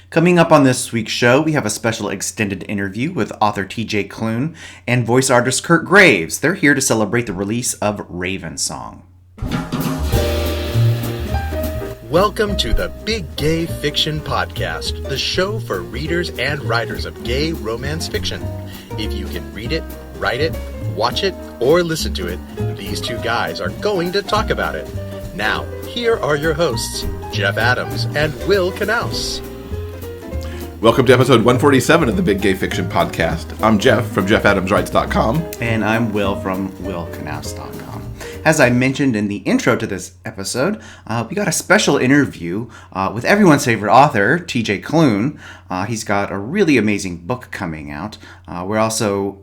Coming up on this week's show, we have a special extended interview with author TJ Klune and voice artist Kirt Graves. They're here to celebrate the release of Ravensong. Welcome to the Big Gay Fiction Podcast, the show for readers and writers of gay romance fiction. If you can read it, write it, watch it, or listen to it, these two guys are going to talk about it. Now, here are your hosts, Jeff Adams and Will Knaus. Welcome to episode 147 of the Big Gay Fiction Podcast. I'm Jeff from JeffAdamsWrites.com. And I'm Will from WillKnaus.com. As I mentioned in the intro to this episode, we got a special interview with everyone's favorite author, TJ Klune. He's got a really amazing book coming out. We're also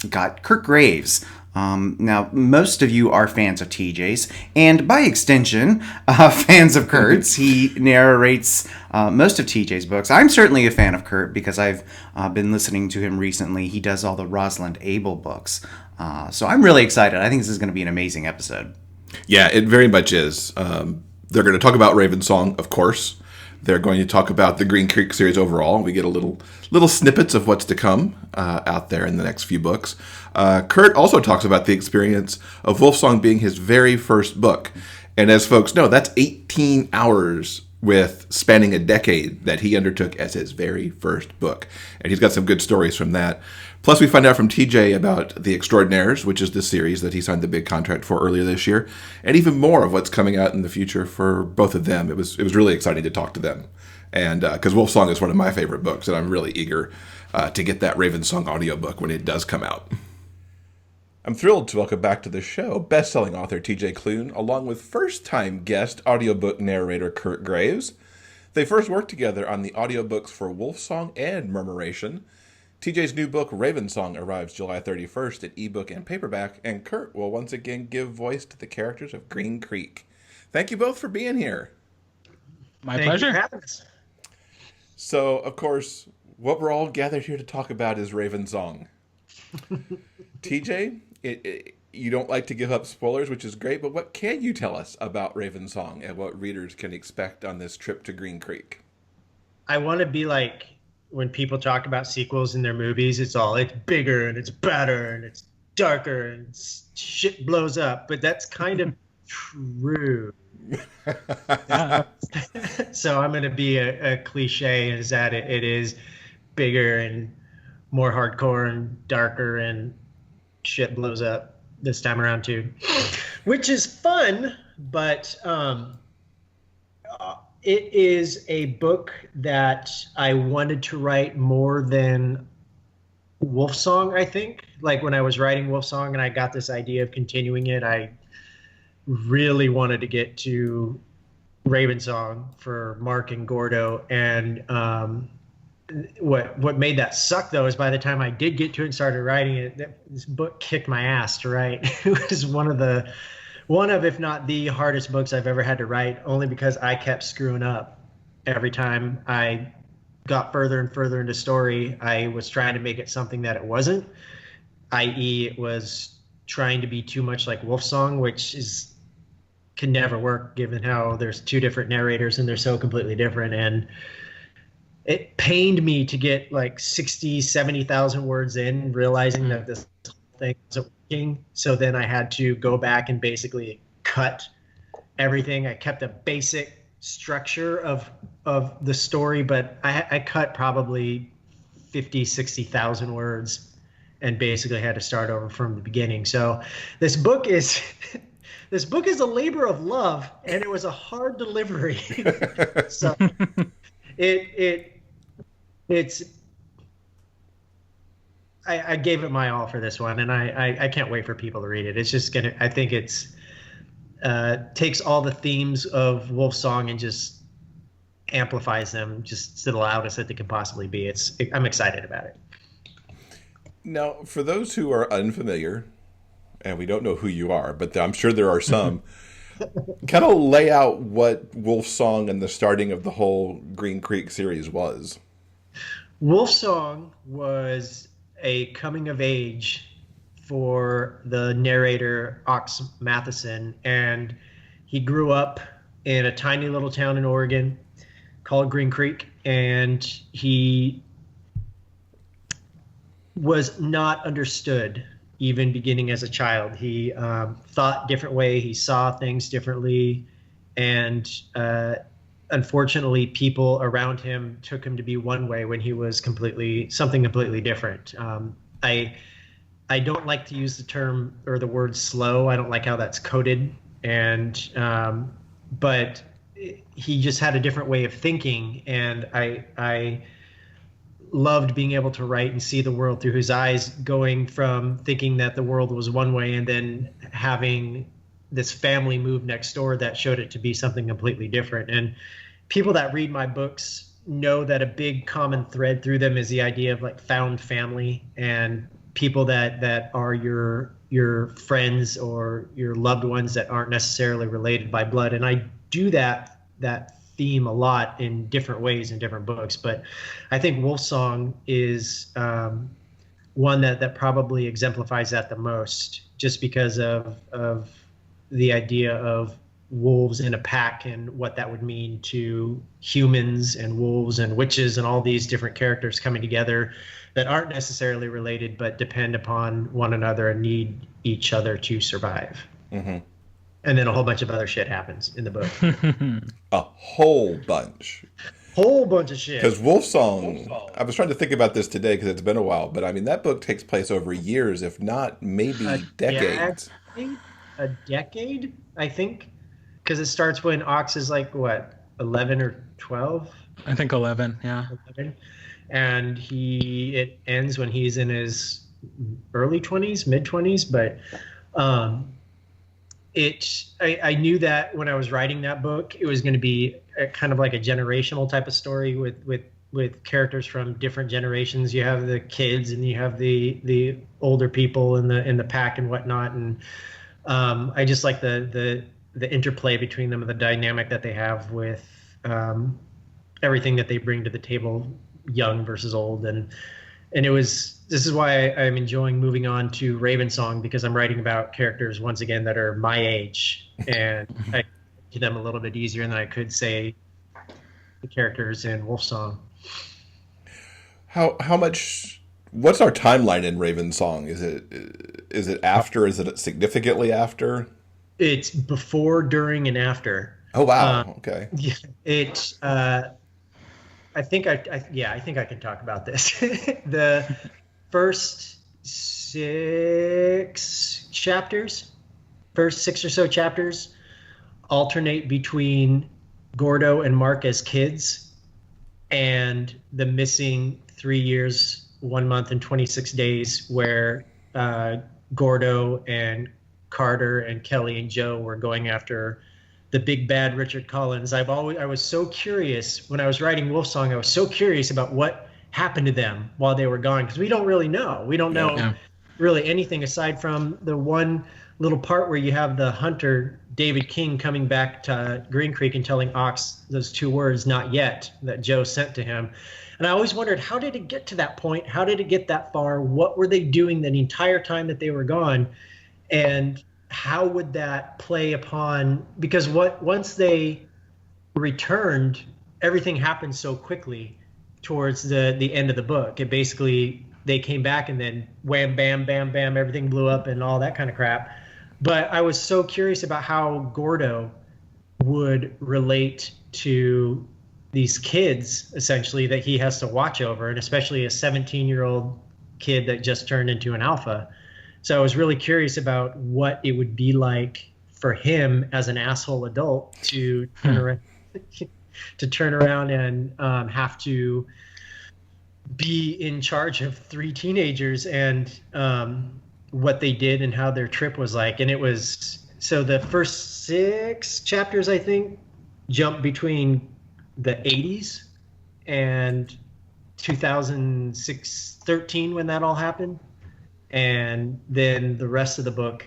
got Kirt Graves. Now, most of you are fans of TJ's, and by extension, fans of Kirt's. He narrates most of TJ's books. I'm certainly a fan of Kirt because I've been listening to him recently. He does all the Rosalind Abel books. So I'm really excited. I think this is going to be an amazing episode. Yeah, it very much is. They're going to talk about Ravensong, of course. They're going to talk about the Green Creek series overall. We get a little snippets of what's to come out there in the next few books. Kirt also talks about the experience of Wolfsong being his very first book. And as folks know, that's 18 hours with spanning a decade that he undertook as his very first book. And he's got some good stories from that. Plus, we find out from TJ about the Extraordinaries, which is the series that he signed the big contract for earlier this year, and even more of what's coming out in the future for both of them. It was really exciting to talk to them, and because Wolfsong is one of my favorite books, and I'm really eager to get that Ravensong audiobook when it does come out. I'm thrilled to welcome back to the show best-selling author TJ Klune, along with first-time guest audiobook narrator Kirt Graves. They first worked together on the audiobooks for Wolfsong and Murmuration. TJ's new book, Ravensong, arrives July 31st at ebook and paperback, and Kirt will once again give voice to the characters of Green Creek. Thank you both for being here. My pleasure. So, of course, what we're all gathered here to talk about is Ravensong. TJ, you don't like to give up spoilers, which is great, but what can you tell us about Ravensong and what readers can expect on this trip to Green Creek? I want to be like when people talk about sequels in their movies, it's bigger and it's better and it's darker and shit blows up. But that's kind of true. So I'm going to be a cliche is that it is bigger and more hardcore and darker and shit blows up this time around too, which is fun. But it is a book that I wanted to write more than Wolfsong, I think. Like when I was writing Wolfsong and I got this idea of continuing it, I really wanted to get to Ravensong for Mark and Gordo. And what made that suck, though, is by the time I did get to it and started writing it, this book kicked my ass to write. It was one of, if not the hardest books I've ever had to write, only because I kept screwing up. Every time I got further and further into story, I was trying to make it something that it wasn't, i.e. it was trying to be too much like Wolfsong, which can never work given how there's two different narrators and they're so completely different. And it pained me to get like 60, 70,000 words in, realizing that this thing wasn't working. So then I had to go back and basically cut everything. I kept a basic structure of the story, but I cut probably 50, 60,000 words and basically had to start over from the beginning. So this book is a labor of love, and it was a hard delivery. So it's I gave it my all for this one, and I can't wait for people to read it. It's just I think it's takes all the themes of Wolfsong and just amplifies them just to the loudest that they can possibly be. I'm excited about it. Now, for those who are unfamiliar, and we don't know who you are, but I'm sure there are some, kind of lay out what Wolfsong and the starting of the whole Green Creek series was. Wolfsong was a coming of age for the narrator Ox Matheson, and he grew up in a tiny little town in Oregon. called Green Creek, and he was not understood even beginning as a child. He thought different way. He saw things differently, and unfortunately, people around him took him to be one way when he was something completely different. I don't like to use the term or the word slow. I don't like how that's coded, but he just had a different way of thinking, and I loved being able to write and see the world through his eyes, going from thinking that the world was one way and then having this family move next door that showed it to be something completely different. And people that read my books know that a big common thread through them is the idea of like found family and people that are your friends or your loved ones that aren't necessarily related by blood. And I do that theme a lot in different ways in different books, but I think Wolfsong is one that probably exemplifies that the most, just because of the idea of wolves in a pack and what that would mean to humans and wolves and witches and all these different characters coming together that aren't necessarily related but depend upon one another and need each other to survive. Mm-hmm. And then a whole bunch of other shit happens in the book. A whole bunch. Whole bunch of shit. Because Wolfsong, I was trying to think about this today because it's been a while, but I mean, that book takes place over years, if not maybe decades. A decade, I think. Because it starts when Ox is like, what, 11 or 12? I think 11, yeah. 11. And it ends when he's in his early 20s, mid-20s, but... I knew that when I was writing that book, it was going to be kind of like a generational type of story with characters from different generations. You have the kids and you have the older people in the pack and whatnot. And I just like the interplay between them and the dynamic that they have with everything that they bring to the table, young versus old. And this is why I'm enjoying moving on to Ravensong, because I'm writing about characters once again that are my age, and I to them a little bit easier than I could say the characters in Wolfsong. How much? What's our timeline in Ravensong? Is it after? Is it significantly after? It's before, during, and after. Oh wow! Okay. Yeah, it's. I think I can talk about this. The first 6 or so chapters alternate between Gordo and Mark as kids and the missing 3 years, 1 month, and 26 days where Gordo and Carter and Kelly and Joe were going after the big bad Richard Collins. I was so curious when I was writing Wolfsong. I was so curious about what happened to them while they were gone, because we don't really know. We don't know really anything aside from the one little part where you have the hunter David King coming back to Green Creek and telling Ox those 2 words, "Not yet," that Joe sent to him. And I always wondered, how did it get to that point? How did it get that far? What were they doing the entire time that they were gone? And how would that play upon, because once they returned, everything happened so quickly towards the end of the book. It basically, they came back and then wham, bam, bam, bam, everything blew up and all that kind of crap. But I was so curious about how Gordo would relate to these kids, essentially, that he has to watch over, and especially a 17-year-old kid that just turned into an alpha. So I was really curious about what it would be like for him as an asshole adult to turn around and have to be in charge of 3 teenagers, and what they did and how their trip was like. And it was, so the first 6 chapters, I think, jump between the 80s and 2013 when that all happened. And then the rest of the book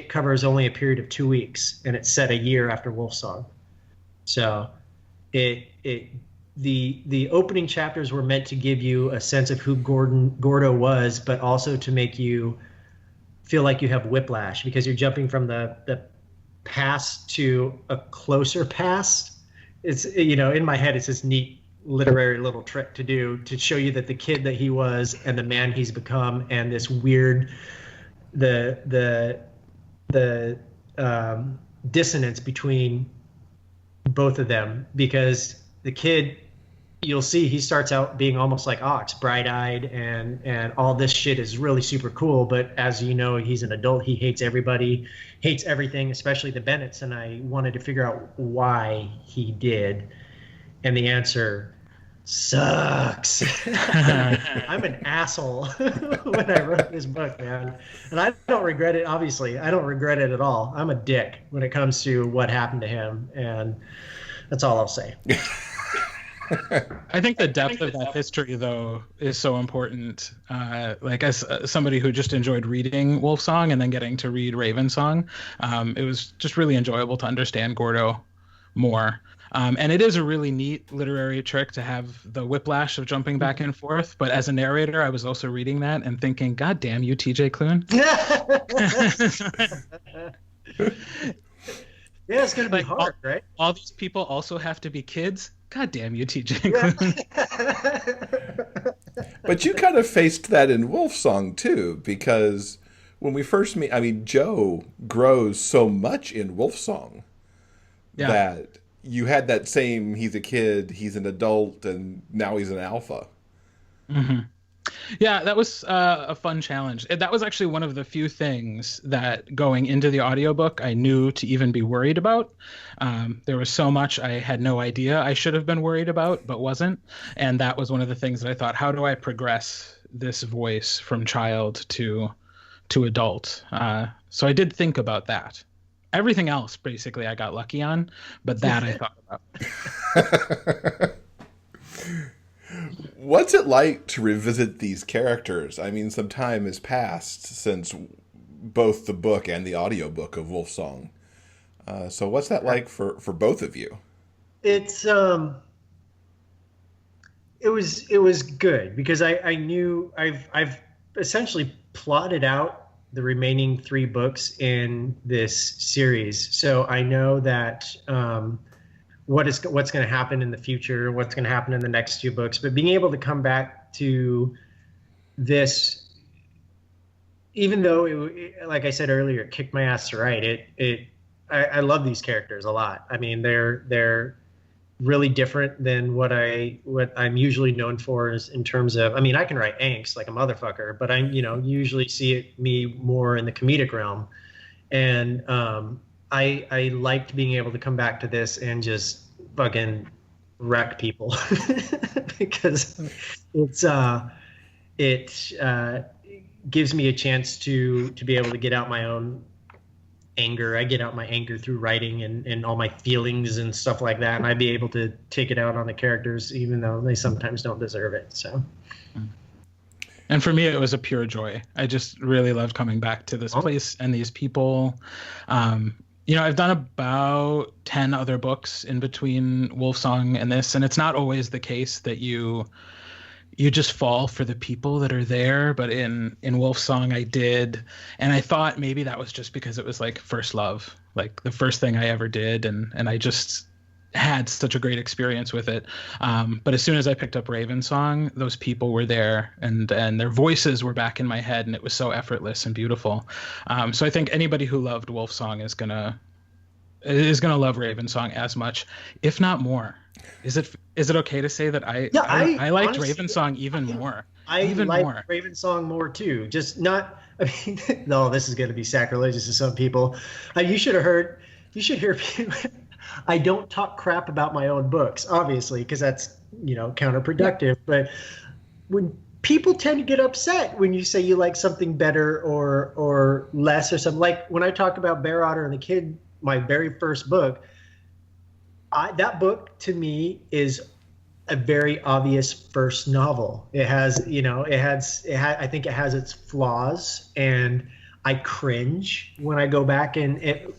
covers only a period of 2 weeks, and it's set a year after Wolfsong. So the opening chapters were meant to give you a sense of who Gordo was, but also to make you feel like you have whiplash, because you're jumping from the past to a closer past, it's, in my head, it's this neat literary little trick to do to show you that the kid that he was and the man he's become, and this weird, the dissonance between both of them, because the kid, you'll see, he starts out being almost like Ox, bright-eyed, and all this shit is really super cool. But as you know, he's an adult. He hates everybody, hates everything, especially the Bennetts. And I wanted to figure out why he did. And the answer sucks. I'm an asshole when I wrote this book, man. And I don't regret it, obviously. I don't regret it at all. I'm a dick when it comes to what happened to him. And that's all I'll say. I think the depth of that history, though, is so important. Like, as somebody who just enjoyed reading Wolfsong and then getting to read Ravensong, it was just really enjoyable to understand Gordo more. And it is a really neat literary trick to have the whiplash of jumping back and forth. But as a narrator, I was also reading that and thinking, God damn you, TJ Klune. Yeah, it's going to be hard, right? All these people also have to be kids. God damn you, TJ Klune. But you kind of faced that in Wolfsong, too, because when we first meet, I mean, Joe grows so much in Wolfsong that you had that same, he's a kid, he's an adult, and now he's an alpha. Mm-hmm. Yeah, that was a fun challenge. That was actually one of the few things that going into the audiobook I knew to even be worried about. There was so much I had no idea I should have been worried about, but wasn't. And that was one of the things that I thought, how do I progress this voice from child to adult? So I did think about that. Everything else, basically, I got lucky on, but that I thought about. What's it like to revisit these characters? I mean, some time has passed since both the book and the audiobook of Wolfsong. So what's that like for both of you? It's it was good because I knew I've essentially plotted out the remaining 3 books in this series. So I know that what's going to happen in the future, what's going to happen in the next 2 books, but being able to come back to this, even though it, like I said earlier, it kicked my ass to write it. I love these characters a lot. I mean, they're really different than what I'm usually known for is in terms of, I mean, I can write angst like a motherfucker, but I usually see me more in the comedic realm. And I liked being able to come back to this and just fucking wreck people because it gives me a chance to be able to get out my own anger. I get out my anger through writing and all my feelings and stuff like that, and I'd be able to take it out on the characters even though they sometimes don't deserve it. So. And for me, it was a pure joy. I just really loved coming back to this place and these people. I've done about 10 other books in between Wolfsong and this, and it's not always the case that you just fall for the people that are there. But in Wolfsong, I did. And I thought maybe that was just because it was like first love, like the first thing I ever did. And I just had such a great experience with it. But as soon as I picked up Ravensong, those people were there and their voices were back in my head, and it was so effortless and beautiful. So I think anybody who loved Wolfsong is gonna love Ravensong as much, if not more. Is it okay to say that I liked honestly, Ravensong even more? I liked Ravensong more too. Just not. I mean, no, this is going to be sacrilegious to some people. You should hear. I don't talk crap about my own books, obviously, because that's counterproductive. Yeah. But when people tend to get upset when you say you like something better or less or something, like when I talk about Bear Otter and the Kid, my very first book. That book to me is a very obvious first novel. It has, I think it has its flaws, and I cringe when I go back and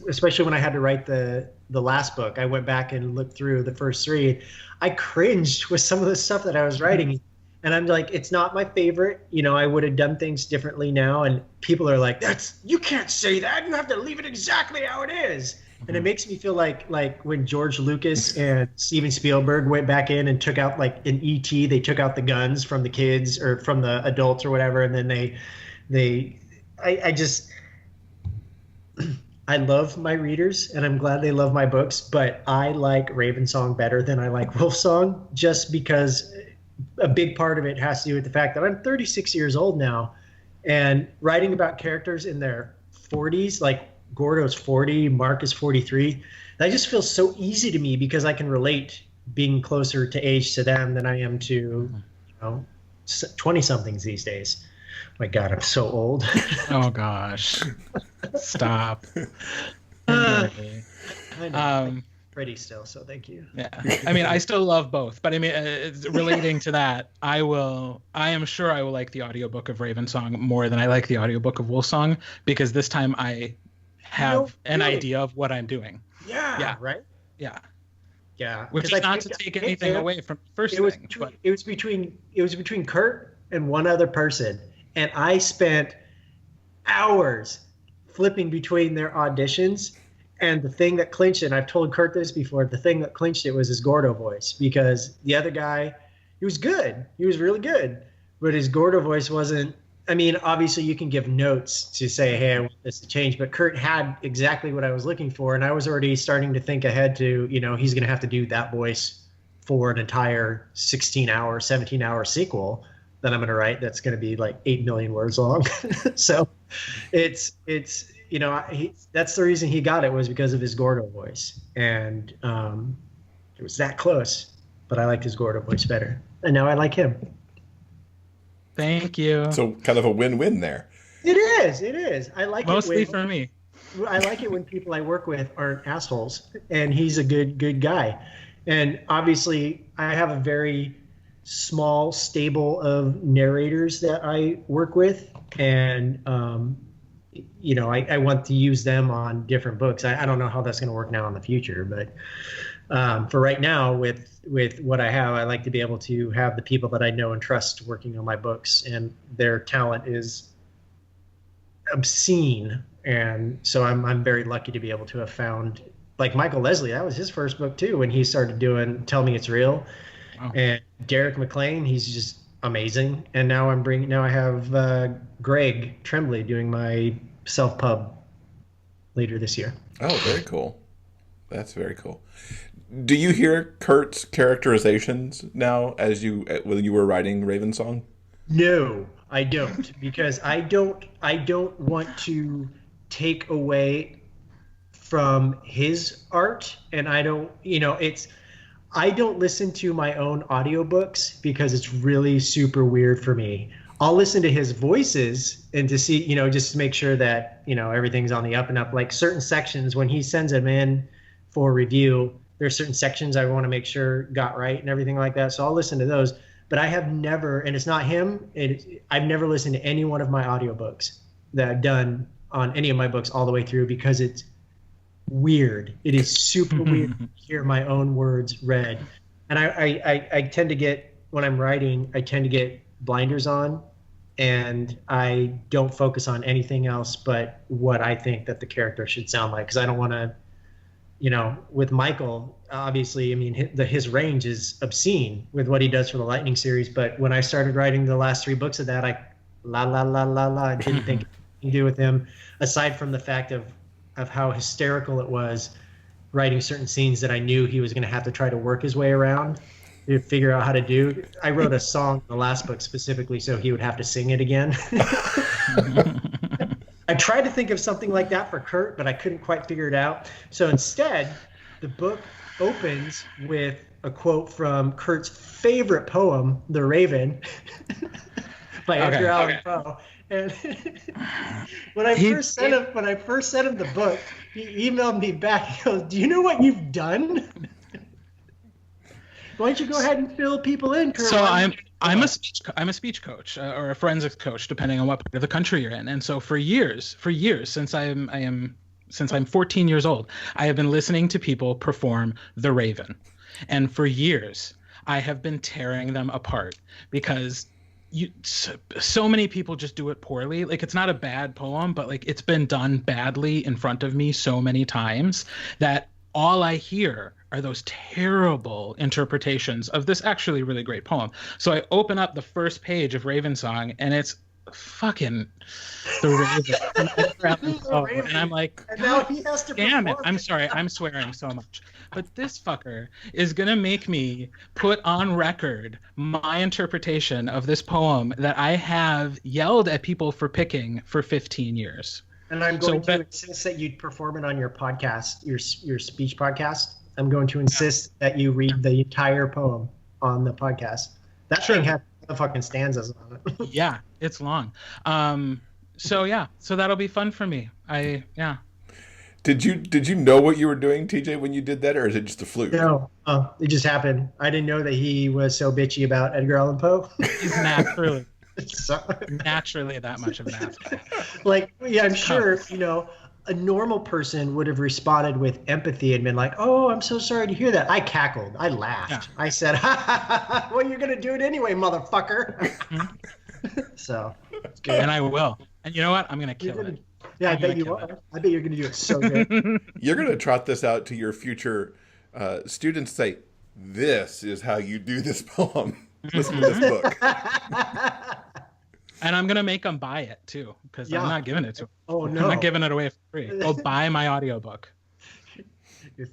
especially when I had to write the last book. I went back and looked through the first 3. I cringed with some of the stuff that I was writing, and I'm like, it's not my favorite. I would have done things differently now, and people are like, you can't say that. You have to leave it exactly how it is. And it makes me feel like when George Lucas and Steven Spielberg went back in and took out, like in E.T., they took out the guns from the kids or from the adults or whatever, and then I love my readers and I'm glad they love my books, but I like Ravensong better than I like Wolfsong, just because a big part of it has to do with the fact that I'm 36 years old now, and writing about characters in their 40s, like Gordo's 40, Mark is 43. That just feels so easy to me because I can relate being closer to age to them than I am to, 20-somethings these days. My God, I'm so old. Oh gosh, stop. I know. Pretty still, so thank you. Yeah, I mean, I still love both, but I mean, relating to that, I am sure I will like the audiobook of Ravensong more than I like the audiobook of Wolfsong, because this time I have an idea of what I'm doing. Yeah. Right. Yeah. Which is not to take anything away from the first thing. It was between Kirt and one other person, and I spent hours flipping between their auditions. And the thing that clinched it, and I've told Kirt this before, the thing that clinched it was his Gordo voice, because the other guy, he was good. He was really good. But his Gordo voice wasn't, I mean, obviously you can give notes to say, hey, I want this to change. But Kirt had exactly what I was looking for. And I was already starting to think ahead to, he's going to have to do that voice for an entire 16-hour, 17-hour sequel that I'm going to write that's going to be like 8 million words long. So it's that's the reason he got it, was because of his Gordo voice. And it was that close, but I liked his Gordo voice better. And now I like him. Thank you. So kind of a win-win there. It is. I like mostly for me. I like it when people I work with aren't assholes, and he's a good guy. And obviously I have a very small stable of narrators that I work with, and I want to use them on different books. I don't know how that's going to work now in the future, but for right now, with what I have, I like to be able to have the people that I know and trust working on my books, and their talent is obscene. And so I'm very lucky to be able to have found, like Michael Leslie, that was his first book too, when he started doing Tell Me It's Real. Oh. And Derek McLean, he's just amazing. And now I have Greg Tremblay doing my self-pub later this year. Oh, very cool. That's very cool. Do you hear Kirt's characterizations now when you were writing Ravensong? No, I don't, because I don't want to take away from his art, and I don't listen to my own audiobooks because it's really super weird for me. I'll listen to his voices and to see, just to make sure that, everything's on the up and up. Like certain sections, when he sends them in for review, there's certain sections I want to make sure got right and everything like that. So I'll listen to those. But I have never, and it's not him, I've never listened to any one of my audiobooks that I've done on any of my books all the way through, because it's weird. It is super weird to hear my own words read. And I tend to get, when I'm writing, I tend to get blinders on, and I don't focus on anything else but what I think that the character should sound like. Because I don't want to, with Michael, obviously, I mean, his range is obscene with what he does for the Lightning series. But when I started writing the last 3 books of that, I didn't think anything to do with him, aside from the fact of how hysterical it was writing certain scenes that I knew he was going to have to try to work his way around to figure out how to do. I wrote a song in the last book specifically so he would have to sing it again. I tried to think of something like that for Kirt, but I couldn't quite figure it out. So instead, the book opens with a quote from Kirt's favorite poem, The Raven, by Edgar Allan Poe. And when I first sent him the book, he emailed me back. He goes, "Do you know what you've done? Why don't you go ahead and fill people in, Kirt?" So I'm a speech coach or a forensics coach, depending on what part of the country you're in. And so for years, since I'm 14 years old, I have been listening to people perform The Raven, and for years I have been tearing them apart, because so many people just do it poorly. Like, it's not a bad poem, but like it's been done badly in front of me so many times that all I hear are those terrible interpretations of this actually really great poem. So I open up the first page of Ravensong, and it's fucking the Raven. And I'm like, and now he has to damn it. perform. I'm sorry. I'm swearing so much. But this fucker is going to make me put on record my interpretation of this poem that I have yelled at people for picking for 15 years. And I'm going to insist that you perform it on your podcast, your speech podcast. I'm going to insist that you read the entire poem on the podcast. That thing has the fucking stanzas on it. Yeah, it's long. So that'll be fun for me. Did you know what you were doing, TJ, when you did that, or is it just a fluke? No, it just happened. I didn't know that he was so bitchy about Edgar Allan Poe. He's naturally naturally that much of an asshole. Like, yeah, I'm sure, a normal person would have responded with empathy and been like, "Oh, I'm so sorry to hear that." I cackled. I laughed. Yeah. I said, "Ha ha ha! Well, you're gonna do it anyway, motherfucker." So, it's good. And I will. And you know what? I'm gonna kill it. Yeah, I bet you are. I bet you're gonna do it so good. You're gonna trot this out to your future students. Say, "This is how you do this poem." Listen to this book. And I'm going to make them buy it, too, because I'm not giving it to them. Oh, no. I'm not giving it away for free. Go buy my audiobook. There's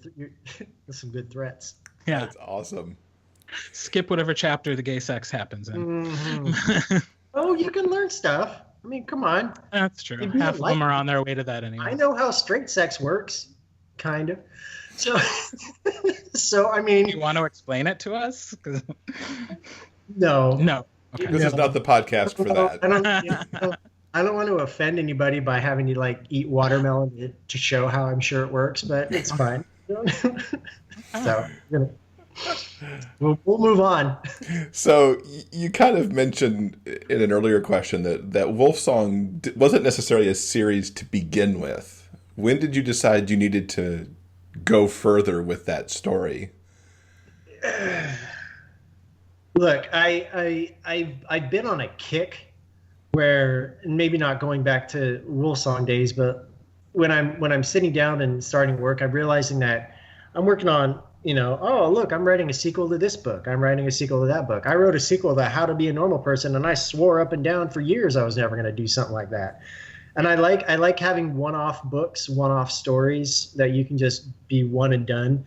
some good threats. Yeah. That's awesome. Skip whatever chapter the gay sex happens in. Mm-hmm. Oh, you can learn stuff. I mean, come on. That's true. Half of them are on their way to that anyway. I know how straight sex works, kind of. So I mean... You want to explain it to us? No. Okay. This is not the podcast for that. I don't want to offend anybody by having you eat watermelon to show how I'm sure it works, but it's fine. So we'll move on. So you kind of mentioned in an earlier question that Wolfsong wasn't necessarily a series to begin with. When did you decide you needed to go further with that story? Look, I've been on a kick where, maybe not going back to Wolfsong days, but when I'm sitting down and starting work, I'm realizing that I'm working on, oh, look, I'm writing a sequel to this book. I'm writing a sequel to that book. I wrote a sequel to How to Be a Normal Person, and I swore up and down for years I was never going to do something like that. And I like having one-off books, one-off stories that you can just be one and done.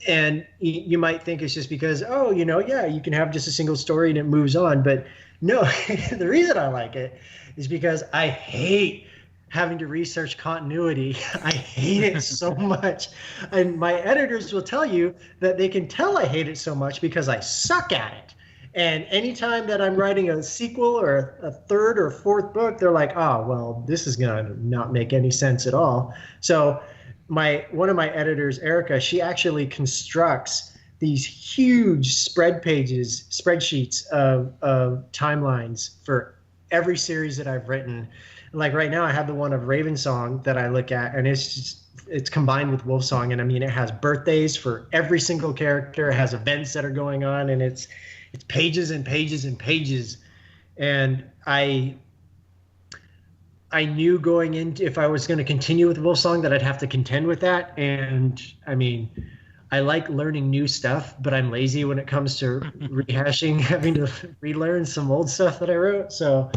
And you might think it's just because, you can have just a single story and it moves on. But no, the reason I like it is because I hate having to research continuity. I hate it so much. And my editors will tell you that they can tell I hate it so much because I suck at it. And anytime that I'm writing a sequel or a third or fourth book, they're like, "Oh, well, this is going to not make any sense at all." So one of my editors, Erica, she actually constructs these huge spreadsheets of timelines for every series that I've written. Like right now, I have the one of Ravensong that I look at, and it's combined with Wolfsong, and I mean, it has birthdays for every single character. It has events that are going on, and it's pages and pages and pages. And I knew going into, if I was going to continue with Wolfsong, that I'd have to contend with that. And I mean, I like learning new stuff, but I'm lazy when it comes to rehashing, having to relearn some old stuff that I wrote. So,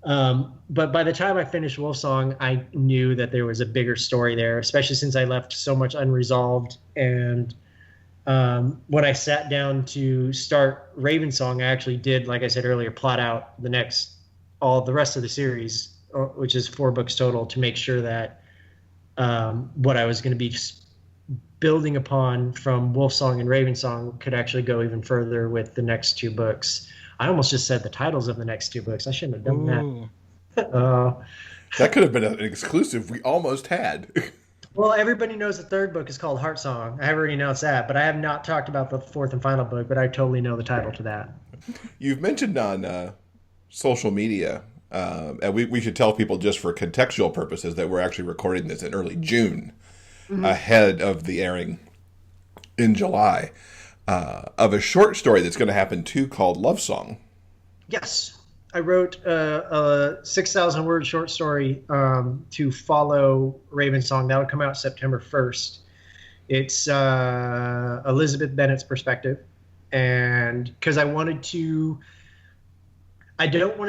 but by the time I finished Wolfsong, I knew that there was a bigger story there, especially since I left so much unresolved. And when I sat down to start Ravensong, I actually did, like I said earlier, plot out all the rest of the series, which is 4 books total, to make sure that what I was going to be building upon from Wolfsong and Ravensong could actually go even further with the next 2 books. I almost just said the titles of the next 2 books. I shouldn't have done that. That could have been an exclusive we almost had. Well, everybody knows the 3rd book is called Heartsong. I have already announced that, but I have not talked about the 4th and final book, but I totally know the title to that. You've mentioned on social media, and we should tell people just for contextual purposes that we're actually recording this in early June, ahead of the airing in July, of a short story that's going to happen too called Love Song. Yes. I wrote a 6,000 word short story to follow Ravensong. That would come out September 1st. It's Elizabeth Bennet's perspective. And because I don't want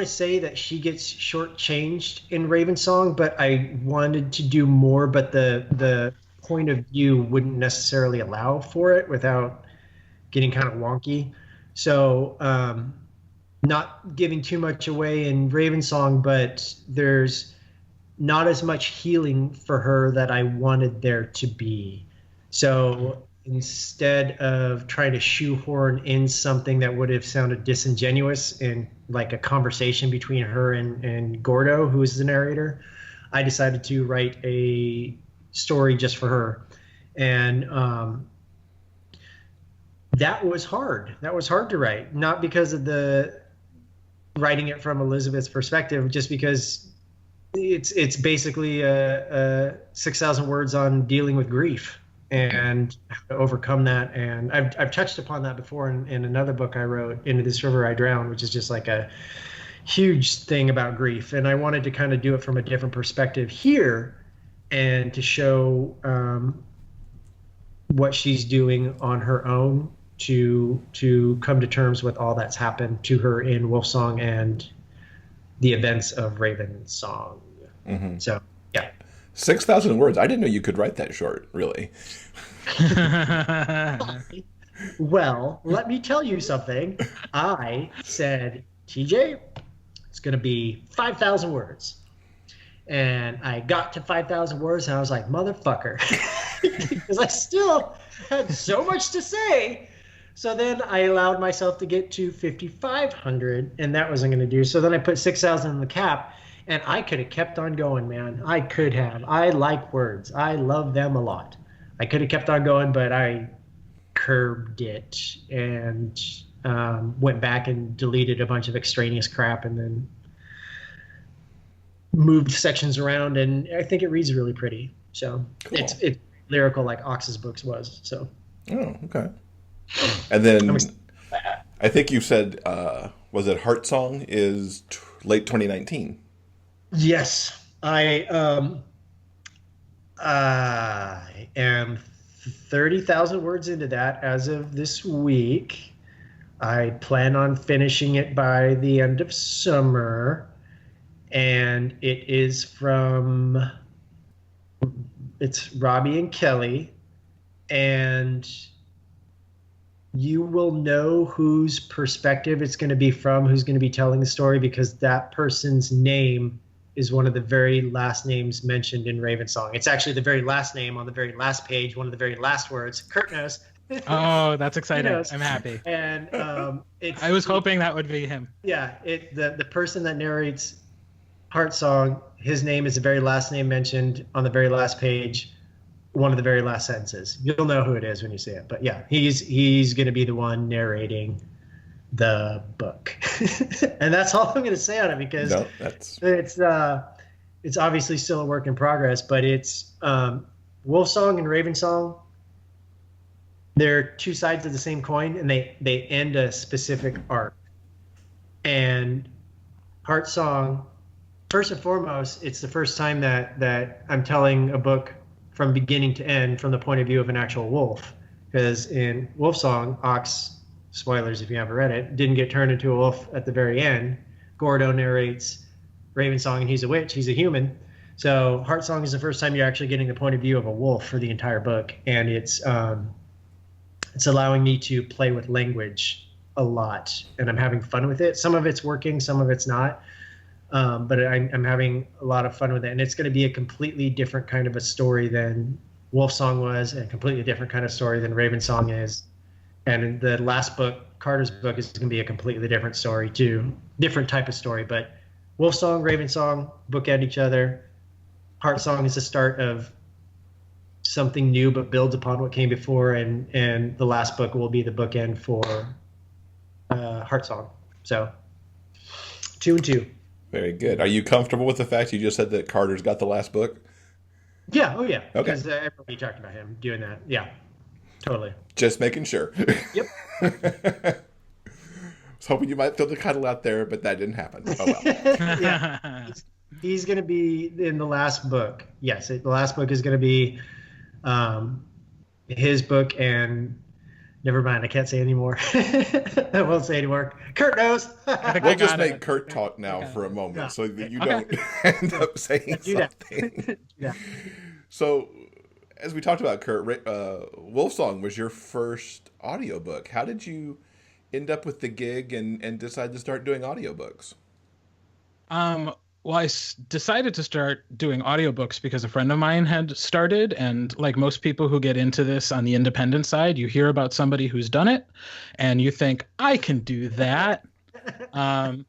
to say that she gets shortchanged in Ravensong, but I wanted to do more, but the point of view wouldn't necessarily allow for it without getting kind of wonky. So, not giving too much away in Ravensong, but there's not as much healing for her that I wanted there to be. So instead of trying to shoehorn in something that would have sounded disingenuous in like a conversation between her and Gordo, who is the narrator, I decided to write a story just for her. And that was hard. That was hard to write, not because of the writing it from Elizabeth's perspective, just because it's basically a 6,000 words on dealing with grief and how to overcome that. And I've touched upon that before in another book I wrote, Into This River I Drown, which is just like a huge thing about grief. And I wanted to kind of do it from a different perspective here and to show what she's doing on her own to come to terms with all that's happened to her in Wolfsong and the events of Ravensong. Mm-hmm. So, yeah. 6,000 words. I didn't know you could write that short, really. Well, let me tell you something. I said, TJ, it's going to be 5,000 words. And I got to 5,000 words and I was like, motherfucker. Because I still had so much to say. So then I allowed myself to get to 5,500, and that wasn't going to do. So then I put 6,000 in the cap, and I could have kept on going, man. I could have. I like words. I love them a lot. I could have kept on going, but I curbed it and went back and deleted a bunch of extraneous crap and then moved sections around, and I think it reads really pretty. So cool. It's lyrical like Ox's books was. So. Oh, okay. And then I think you said, was it Heart Song is late 2019? Yes. I am 30,000 words into that as of this week. I plan on finishing it by the end of summer. And it's Robbie and Kelly. And you will know whose perspective it's going to be from, who's going to be telling the story, because that person's name is one of the very last names mentioned in Ravensong. It's actually the very last name on the very last page, one of the very last words. Kirt knows. Oh, that's exciting. I'm happy. And I was hoping that would be him. Yeah, the person that narrates Heart Song, his name is the very last name mentioned on the very last page, one of the very last sentences. You'll know who it is when you see it. But yeah, he's going to be the one narrating the book. And that's all I'm going to say on it, because it's obviously still a work in progress, but it's Wolfsong and Ravensong. They're two sides of the same coin, and they end a specific arc. And Heart Song, first and foremost, it's the first time that I'm telling a book from beginning to end from the point of view of an actual wolf. Because in Wolfsong, Ox, spoilers if you haven't read it, didn't get turned into a wolf at the very end. Gordo narrates Ravensong, and he's a witch, he's a human. So Heart Song is the first time you're actually getting the point of view of a wolf for the entire book. And it's allowing me to play with language a lot, and I'm having fun with it. Some of it's working, some of it's not. But I'm having a lot of fun with it, and it's going to be a completely different kind of a story than Wolfsong was, and a completely different kind of story than Ravensong is. And the last book, Carter's book, is going to be a completely different story too, different type of story. But Wolfsong, Ravensong bookend each other. Heart Song is the start of something new, but builds upon what came before, and the last book will be the bookend for Heart Song. So 2 and 2. Very good. Are you comfortable with the fact you just said that Carter's got the last book? Yeah. Oh, yeah. Okay. Because everybody talked about him doing that. Yeah. Totally. Just making sure. Yep. was hoping you might throw the title out there, but that didn't happen. Oh well. Yeah. He's going to be in the last book. Yes, the last book is going to be his book, and never mind, I can't say anymore. I won't say anymore. Kirt knows. We'll just make Kirt talk now for a moment so that you don't end up saying something. Yeah. So, as we talked about, Kirt, Wolfsong was your first audiobook. How did you end up with the gig and decide to start doing audiobooks? Well, I decided to start doing audiobooks because a friend of mine had started. And like most people who get into this on the independent side, you hear about somebody who's done it and you think, I can do that.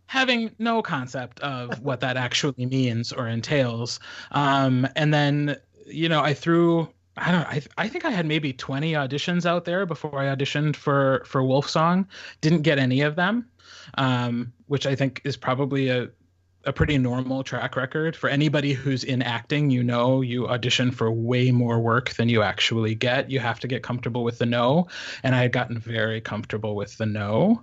Having no concept of what that actually means or entails. And then, I think I had maybe 20 auditions out there before I auditioned for Wolfsong. Didn't get any of them, which I think is probably a pretty normal track record for anybody who's in acting. You audition for way more work than you actually get. You have to get comfortable with the no. And I had gotten very comfortable with the no.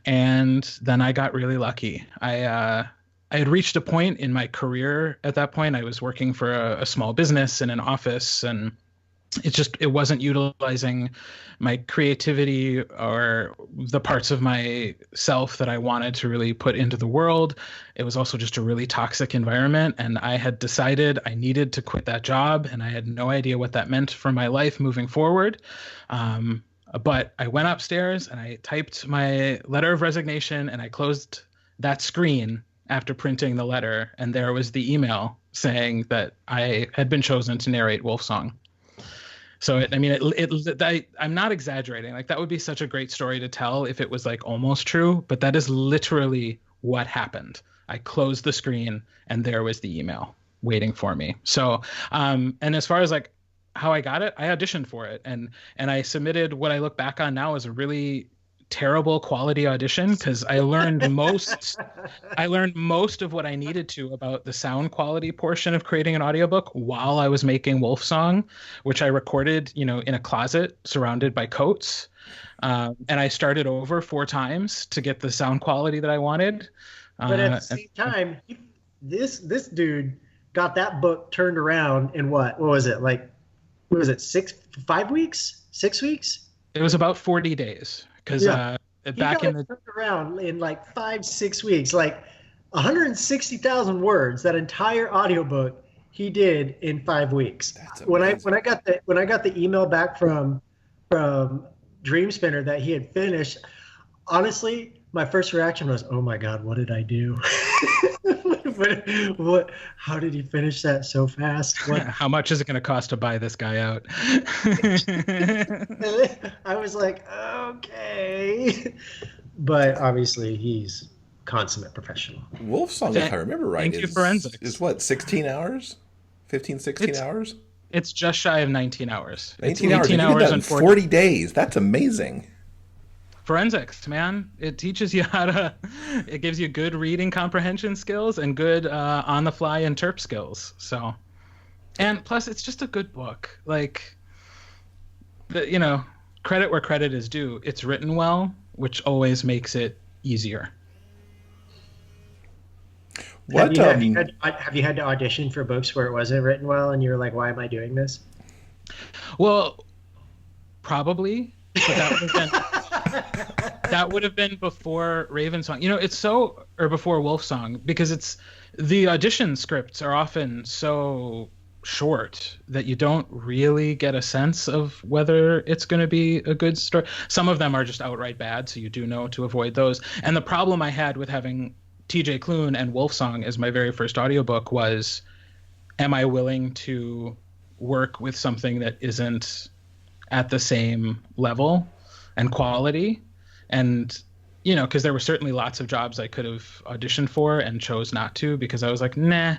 And then I got really lucky. I had reached a point in my career at that point. I was working for a small business in an office, and it wasn't utilizing my creativity or the parts of myself that I wanted to really put into the world. It was also just a really toxic environment. And I had decided I needed to quit that job, and I had no idea what that meant for my life moving forward. But I went upstairs and I typed my letter of resignation, and I closed that screen after printing the letter. And there was the email saying that I had been chosen to narrate Wolfsong. So I'm not exaggerating. Like, that would be such a great story to tell if it was like almost true, but that is literally what happened. I closed the screen and there was the email waiting for me. So, and as far as like how I got it, I auditioned for it, and I submitted what I look back on now as a really terrible quality audition, because I learned most of what I needed to about the sound quality portion of creating an audiobook while I was making Wolfsong, which I recorded, in a closet surrounded by coats. And I started over 4 times to get the sound quality that I wanted. But at the same time, this dude got that book turned around in what was it? Like, what was it? 5 weeks? 6 weeks? It was about 40 days. Because back in the turned around in like 5-6 weeks, like 160,000 words. That entire audiobook he did in 5 weeks. When I got the email back from Dreamspinner that he had finished, honestly, my first reaction was, "Oh my God, what did I do? What? How did he finish that so fast? How much is it going to cost to buy this guy out?" I was like, okay, but obviously he's consummate professional. Wolfsong, if I remember right, is what, 16 hours? 15, 16 hours? It's just shy of 19 hours. 19 hours. 18 hours and 40 days. That's amazing. Forensics, man. It teaches you it gives you good reading comprehension skills and good on-the-fly interp skills. So, and plus it's just a good book. Like, credit where credit is due. It's written well, which always makes it easier. What have you had to audition for books where it wasn't written well and you were like, why am I doing this? Well, probably, but that would have been before Ravensong. Or before Wolfsong, because it's the audition scripts are often so short that you don't really get a sense of whether it's going to be a good story. Some of them are just outright bad, so you do know to avoid those. And the problem I had with having TJ Klune and Wolfsong as my very first audiobook was, am I willing to work with something that isn't at the same level and quality? And, because there were certainly lots of jobs I could have auditioned for and chose not to, because I was like, nah,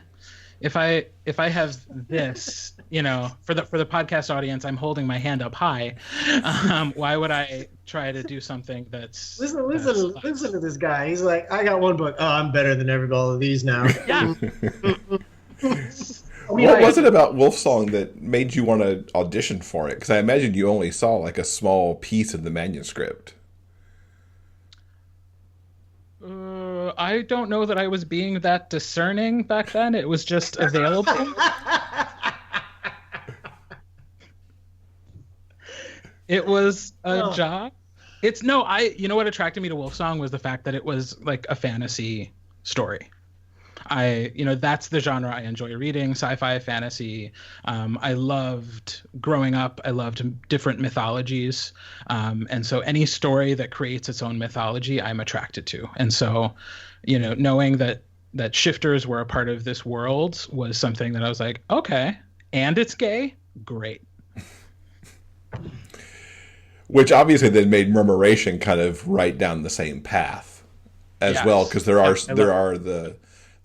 if I have this, for the podcast audience, I'm holding my hand up high. Why would I try to do something that's listen to this guy? He's like, I got one book. Oh, I'm better than all of these now. Yeah. What was it about Wolfsong that made you want to audition for it? Because I imagine you only saw like a small piece of the manuscript. I don't know that I was being that discerning back then. It was just available. It was a job. You know what attracted me to Wolfsong was the fact that it was like a fantasy story. That's the genre I enjoy reading, sci-fi, fantasy. I loved growing up. I loved different mythologies. And so any story that creates its own mythology, I'm attracted to. And so, knowing that shifters were a part of this world was something that I was like, okay, and it's gay, great. Which obviously then made Murmuration kind of right down the same path as well, because there are the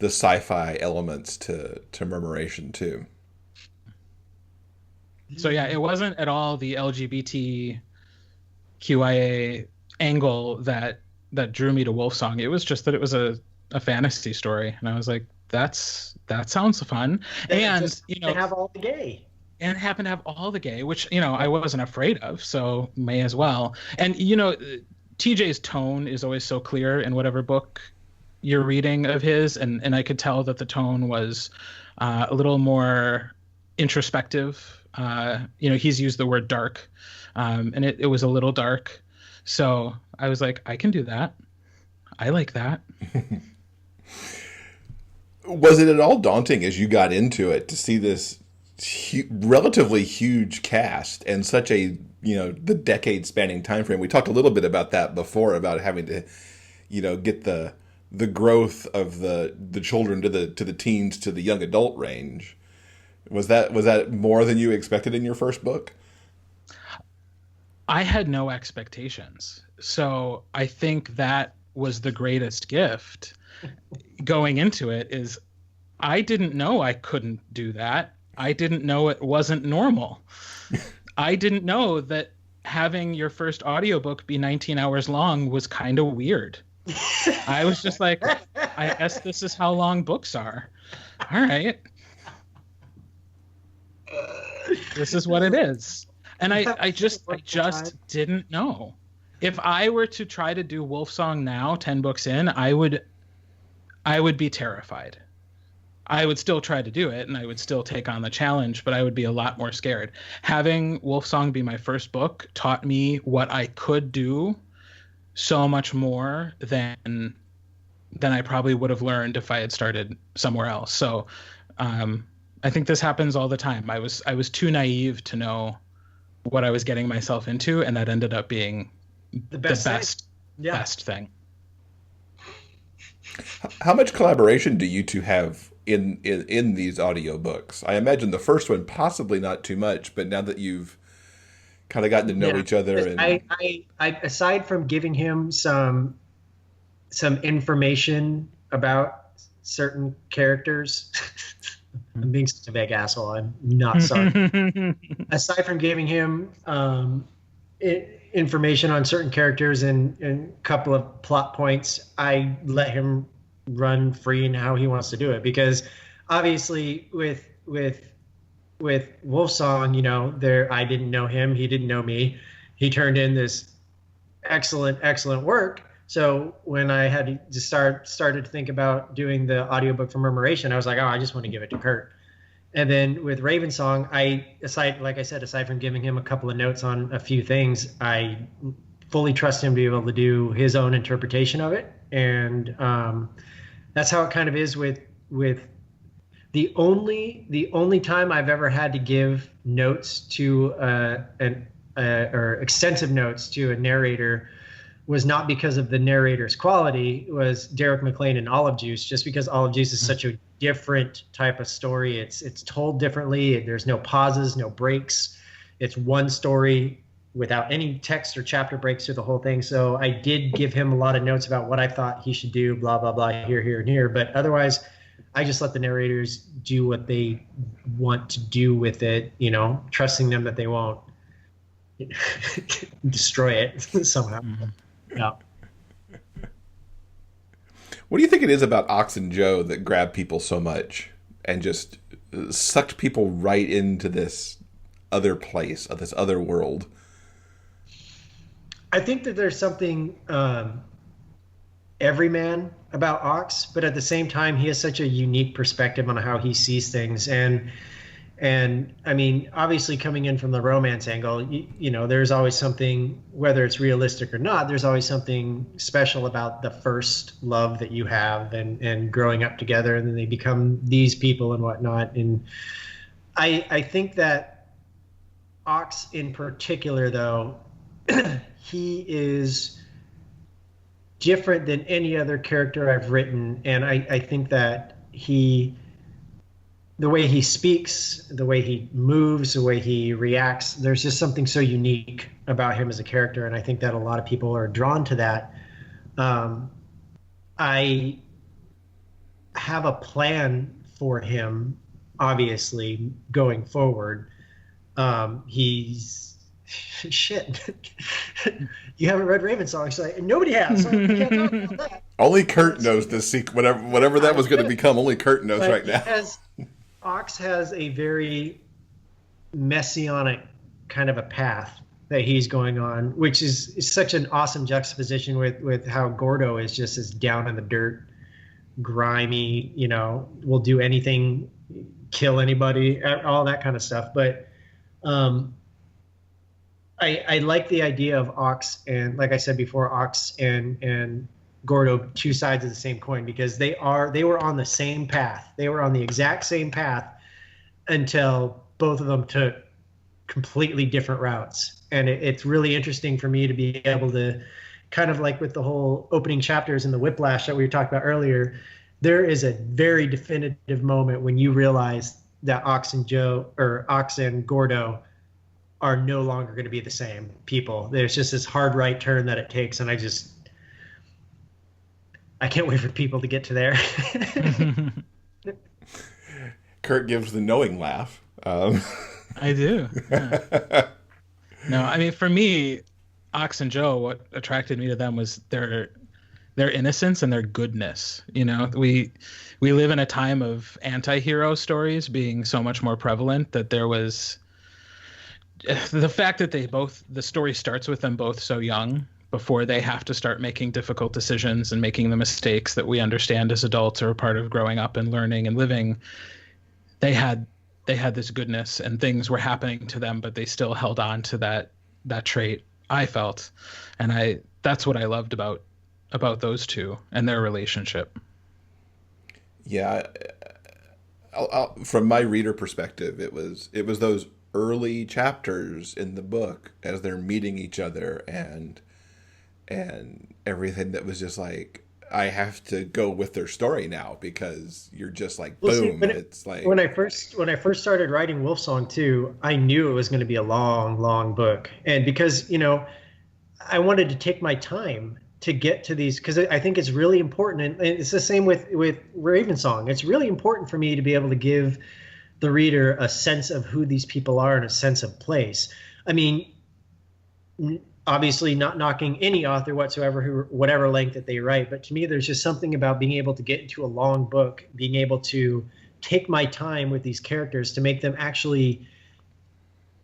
sci-fi elements to Murmuration too. So yeah, it wasn't at all the LGBT QIA angle that drew me to Wolfsong. It was just that it was a fantasy story, and I was like, that sounds fun. And have all the gay. And happen to have all the gay, which I wasn't afraid of, so may as well. And TJ's tone is always so clear in whatever book you're reading of his, and I could tell that the tone was a little more introspective. He's used the word dark, and it was a little dark. So I was like, I can do that. I like that. Was it at all daunting as you got into it to see this relatively huge cast and such a the decade spanning time frame? We talked a little bit about that before, about having to get the growth of the children to the teens to the young adult range. Was that more than you expected in your first book? I had no expectations, so I think that was the greatest gift going into it. Is I didn't know I couldn't do that. I didn't know it wasn't normal. I didn't know that having your first audiobook be 19 hours long was kind of weird. I was just like, I guess this is how long books are. All right. This is what it is. And I just didn't know. If I were to try to do Wolfsong now, 10 books in, I would be terrified. I would still try to do it, and I would still take on the challenge, but I would be a lot more scared. Having Wolfsong be my first book taught me what I could do so much more than I probably would have learned if I had started somewhere else. So I think this happens all the time. I was too naive to know what I was getting myself into, and that ended up being the best thing. How much collaboration do you two have in these audiobooks? I imagine the first one possibly not too much, but now that you've kind of gotten to know each other, and I aside from giving him some information about certain characters, I'm being such a big asshole. I'm not sorry. Aside from giving him information on certain characters and a couple of plot points, I let him run free in how he wants to do it, because obviously with Wolfsong, I didn't know him, he didn't know me. He turned in this excellent work. So when I had to started to think about doing the audiobook for Murmuration, I was like, I just want to give it to Kirt. And then with Ravensong, aside from giving him a couple of notes on a few things, I fully trust him to be able to do his own interpretation of it. And that's how it kind of is with the only time I've ever had to give notes to or extensive notes to a narrator was not because of the narrator's quality. It was Derek McLean in Olive Juice, just because Olive Juice is such a different type of story. It's told differently. There's no pauses, no breaks. It's one story without any text or chapter breaks through the whole thing. So I did give him a lot of notes about what I thought he should do, blah, blah, blah, here, and here. But otherwise, I just let the narrators do what they want to do with it, trusting them that they won't destroy it somehow. Mm-hmm. Yeah. What do you think it is about Ox and Joe that grabbed people so much and just sucked people right into this other place, this other world? I think that there's something everyman about Ox, but at the same time, he has such a unique perspective on how he sees things. And I mean, obviously, coming in from the romance angle, you know, there's always something, whether it's realistic or not, there's always something special about the first love that you have and growing up together, and then they become these people and whatnot. And I think that Ox in particular, though, he is different than any other character I've written, and I think that the way he speaks, the way he moves, the way he reacts, there's just something so unique about him as a character, and I think that a lot of people are drawn to that. I have a plan for him, obviously, going forward. He's shit. You haven't read Ravensong, so nobody has. So we can't talk about that. Only Kirt knows this secret. Whatever that was going to become, only Kirt knows right now. Ox has a very messianic kind of a path that he's going on, which is such an awesome juxtaposition with how Gordo is just as down in the dirt, grimy, you know, will do anything, kill anybody, all that kind of stuff. But I like the idea of Ox, and like I said before, Ox and Gordo, two sides of the same coin, because they were on the same path. They were on the exact same path until both of them took completely different routes. And it's really interesting for me to be able to, kind of like with the whole opening chapters and the whiplash that we talked about earlier, there is a very definitive moment when you realize that Ox and Gordo are no longer going to be the same people. There's just this hard right turn that it takes, and I can't wait for people to get to there. Kirt gives the knowing laugh. I do. Yeah. No, I mean, for me, Ox and Joe, what attracted me to them was their innocence and their goodness. You know, we live in a time of anti-hero stories being so much more prevalent, that there was the fact that the story starts with them both so young, before they have to start making difficult decisions and making the mistakes that we understand as adults are a part of growing up and learning and living. They had this goodness, and things were happening to them, but they still held on to that trait, I felt. And that's what I loved about those two and their relationship. Yeah. From my reader perspective, it was those early chapters in the book as they're meeting each other and everything that was just like, I have to go with their story now, because you're just like, boom. It's like when I first started writing Wolfsong 2, I knew it was going to be a long, long book. And because, you know, I wanted to take my time to get to these, because I think it's really important. And it's the same with Ravensong. It's really important for me to be able to give the reader a sense of who these people are and a sense of place. I mean, obviously not knocking any author whatsoever, whatever length that they write, but to me, there's just something about being able to get into a long book, being able to take my time with these characters to make them actually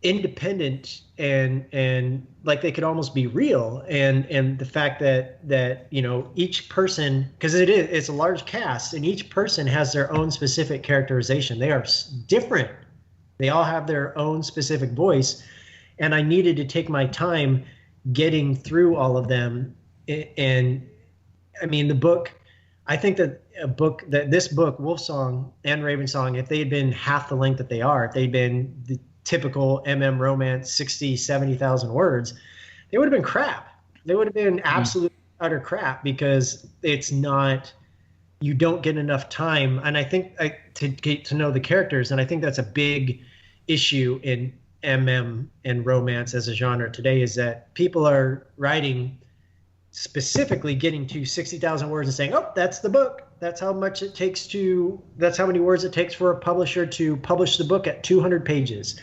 independent and like they could almost be real. And the fact that you know, each person, because it's a large cast, and each person has their own specific characterization. They are different. They all have their own specific voice, and I needed to take my time getting through all of them. And I mean, the book, I think that this book, Wolfsong and Ravensong, if they had been half the length that they are, if they'd been the typical romance, 60, 70,000 words, they would have been crap. They would have been absolute utter crap, because it's not, you don't get enough time. And I think to get to know the characters, and I think that's a big issue in and romance as a genre today, is that people are writing specifically getting to 60,000 words and saying, oh, that's the book. That's how much it takes that's how many words it takes for a publisher to publish the book at 200 pages.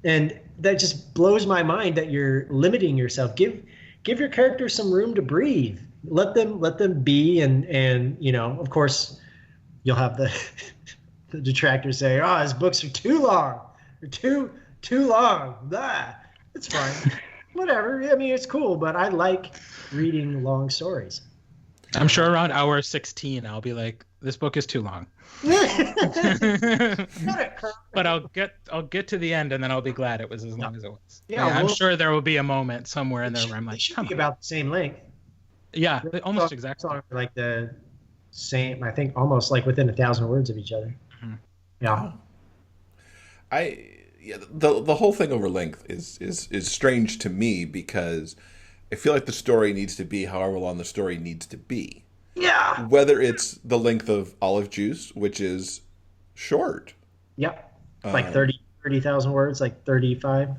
And that just blows my mind that you're limiting yourself. Give your characters some room to breathe. Let them be. And you know, of course, you'll have the detractors say, oh, his books are too long. They're too long. Blah. It's fine. Whatever. I mean, it's cool, but I like reading long stories. I'm sure around hour 16, I'll be like, this book is too long. But I'll get to the end, and then I'll be glad it was as long as it was. Yeah, I'm sure there will be a moment somewhere in there where I'm like, it should come be on. about the same length. Yeah, almost exactly. Like the same, I think, almost like within 1,000 words of each other. Mm-hmm. Yeah. The whole thing over length is strange to me because I feel like the story needs to be however long the story needs to be. Yeah. Whether it's the length of Olive Juice, which is short. Yep. Like 30,000 words, like 35.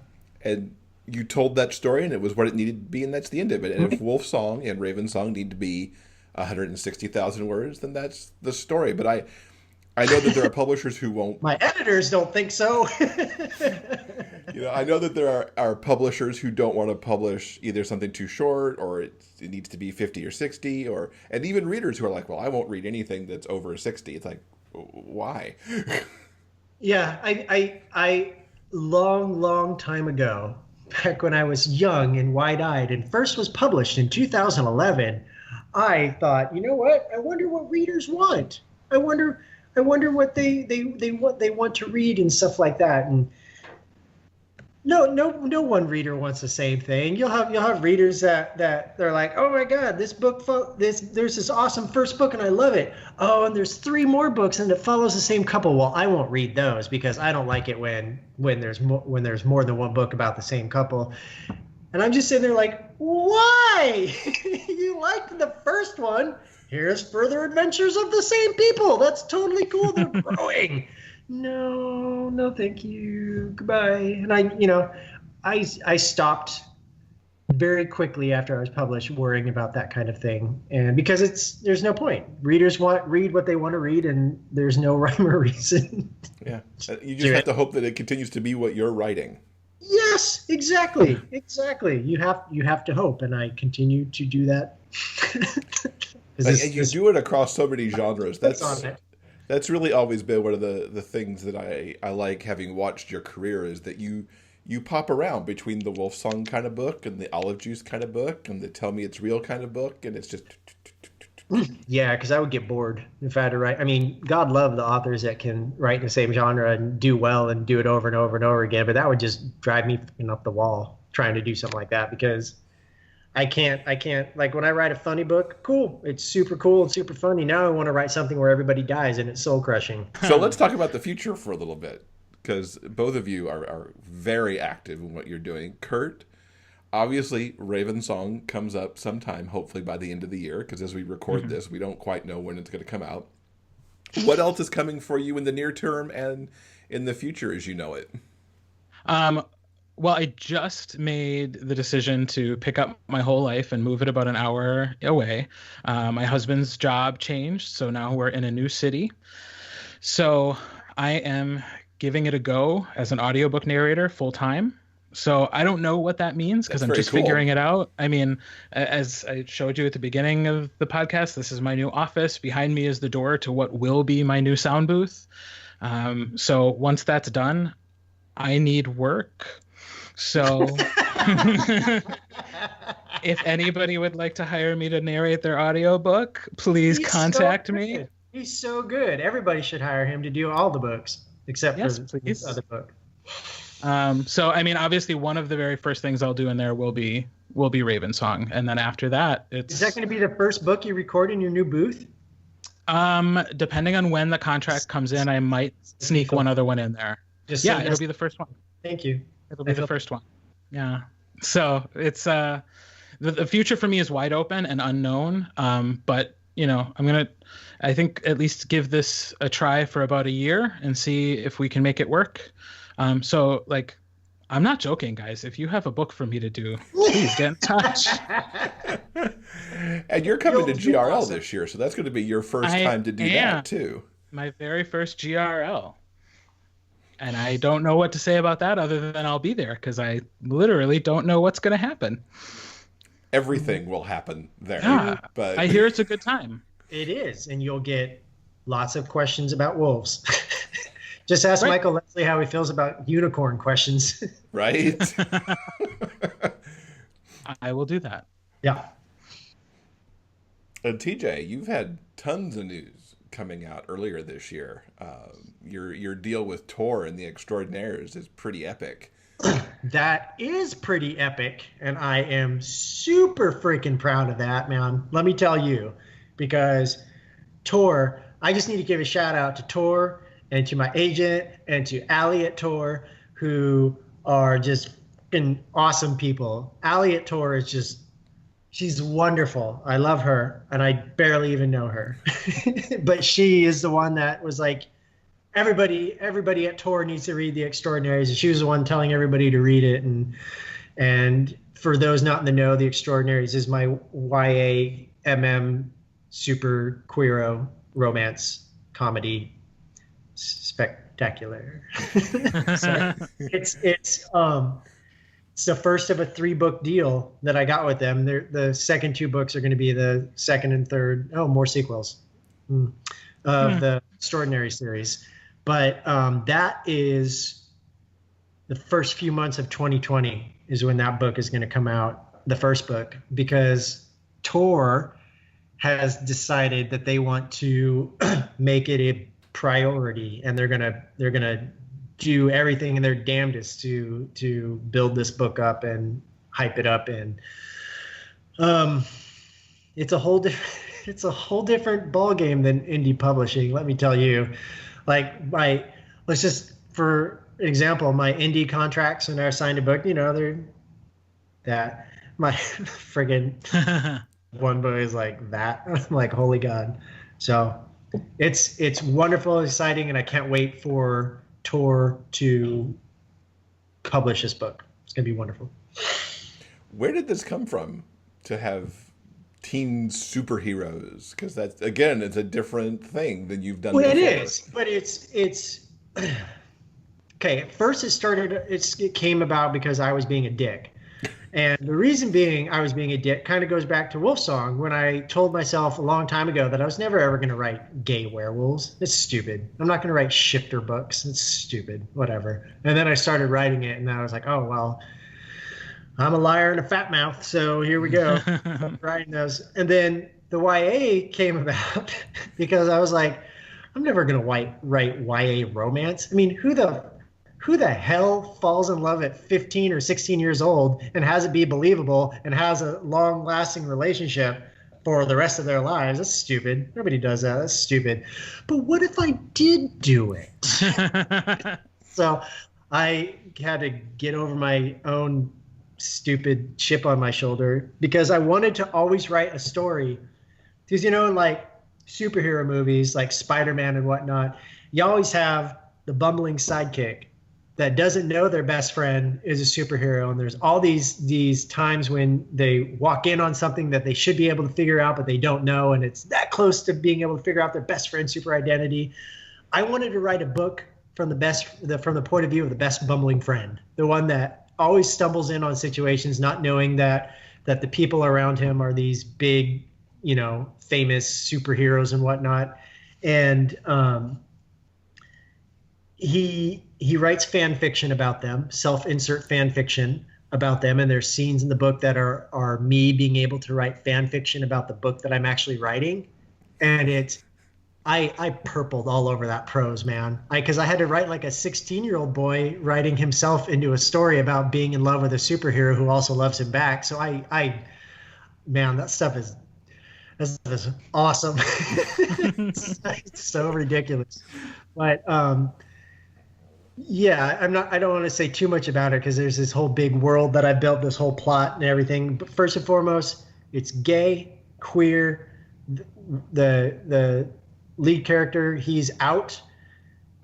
And you told that story, and it was what it needed to be, and that's the end of it. And if Wolfsong and Ravensong need to be 160,000 words, then that's the story. But I know that there are publishers who won't. My editors don't think so. I know that there are publishers who don't want to publish either something too short, or it needs to be 50 or 60, and even readers who are like, well, I won't read anything that's over 60. It's like, why? Yeah, I long time ago, back when I was young and wide-eyed and first was published in 2011, I thought, you know what? I wonder what readers want. I wonder what they want to read and stuff like that. And no one reader wants the same thing. You'll have readers that they're like, oh my God, this book, there's this awesome first book and I love it. Oh, and there's 3 more books and it follows the same couple. Well, I won't read those because I don't like it when there's more than one book about the same couple. And I'm just sitting there like, why? You liked the first one. Here's further adventures of the same people. That's totally cool. They're growing. No, thank you. Goodbye. And I stopped very quickly after I was published worrying about that kind of thing. And because there's no point. Readers read what they want to read, and there's no rhyme or reason. Yeah. You just have to hope that it continues to be what you're writing. Yes, exactly. You have to hope, and I continue to do that. And you do it across so many genres. That's really always been one of the things that I like, having watched your career, is that you pop around between the Wolfsong kind of book and the Olive Juice kind of book and the Tell Me It's Real kind of book, and it's just... Yeah, because I would get bored if I had to write. I mean, God love the authors that can write in the same genre and do well and do it over and over and over again, but that would just drive me up the wall trying to do something like that, because I can't, like, when I write a funny book, cool, it's super cool and super funny. Now I want to write something where everybody dies and it's soul crushing. So let's talk about the future for a little bit, because both of you are very active in what you're doing. Kirt, obviously, Ravensong comes up sometime, hopefully by the end of the year, because as we record this, we don't quite know when it's going to come out. What else is coming for you in the near term and in the future as you know it? Well, I just made the decision to pick up my whole life and move it about an hour away. My husband's job changed, so now we're in a new city. So I am giving it a go as an audiobook narrator full time. So I don't know what that means, because I'm just figuring it out. I mean, as I showed you at the beginning of the podcast, this is my new office. Behind me is the door to what will be my new sound booth. So once that's done, I need work. So if anybody would like to hire me to narrate their audiobook, please contact me. He's so good. Everybody should hire him to do all the books, except for this other book. So, I mean, obviously one of the very first things I'll do in there will be Ravensong. And then after that, Is that going to be the first book you record in your new booth? Depending on when the contract comes in, I might sneak one other one in there. It'll be the first one. Thank you. It'll be the first one. Yeah. So it's the future for me is wide open and unknown. But I think at least give this a try for about a year and see if we can make it work. So like, I'm not joking, guys. If you have a book for me to do, please get in touch. And you're coming to GRL this year, so that's going to be your first time to do that too. My very first GRL. And I don't know what to say about that other than I'll be there, because I literally don't know what's going to happen. Everything will happen there. Yeah, but I hear it's a good time. It is, and you'll get lots of questions about wolves. Just ask Michael Leslie how he feels about unicorn questions. Right? I will do that. Yeah. TJ, you've had tons of news coming out earlier this year. Your deal with Tor and the Extraordinaries is pretty epic. That is pretty epic, and I am super freaking proud of that, man. Let me tell you, because Tor, I just need to give a shout out to Tor and to my agent and to Allie at Tor, who are just awesome people. Allie at Tor is just, she's wonderful. I love her, and I barely even know her. But she is the one that was like, everybody at Tor needs to read The Extraordinaries, and she was the one telling everybody to read it. And for those not in the know, The Extraordinaries is my YA super queero romance comedy spectacular. So it's the first of a 3-book deal that I got with them. The second 2 books are going to be the second and third. Oh, more sequels of the Extraordinary series. But that is the first few months of 2020 is when that book is going to come out, the first book, because Tor has decided that they want to make it a priority, and they're gonna do everything in their damnedest to build this book up and hype it up. And it's a whole different ball game than indie publishing, let me tell you. Like let's just, for example, my indie contracts when I signed a book, they're that my friggin' one book is like that. I'm like, holy God. So it's wonderful, exciting, and I can't wait for Tor to publish this book. It's gonna be wonderful. Where did this come from to have teen superheroes? Because that's, again, it's a different thing than you've done before. It is, but it's okay. At first, it came about because I was being a dick. And the reason being I was being a dick kind of goes back to Wolfsong, when I told myself a long time ago that I was never ever going to write gay werewolves. It's stupid. I'm not going to write shifter books. It's stupid. Whatever. And then I started writing it, and I was like, oh, well, I'm a liar and a fat mouth, so here we go. Writing those. And then the YA came about because I was like, I'm never going to write YA romance. I mean, who the hell falls in love at 15 or 16 years old and has it be believable and has a long-lasting relationship for the rest of their lives? That's stupid. Nobody does that. That's stupid. But what if I did do it? So I had to get over my own stupid chip on my shoulder, because I wanted to always write a story. Because, in like superhero movies like Spider-Man and whatnot, you always have the bumbling sidekick that doesn't know their best friend is a superhero, and there's all these times when they walk in on something that they should be able to figure out, but they don't know, and it's that close to being able to figure out their best friend's super identity. I wanted to write a book from the point of view of the best bumbling friend, the one that always stumbles in on situations, not knowing that the people around him are these big, famous superheroes and whatnot. And he writes fan fiction about them, self-insert fan fiction about them, and there's scenes in the book that are me being able to write fan fiction about the book that I'm actually writing. And I purpled all over that prose, man. Because I had to write like a 16-year-old boy writing himself into a story about being in love with a superhero who also loves him back. So man, that stuff is awesome. It's so ridiculous. But yeah, I don't want to say too much about it, because there's this whole big world that I built, this whole plot and everything. But first and foremost, it's gay, queer. The lead character, he's out.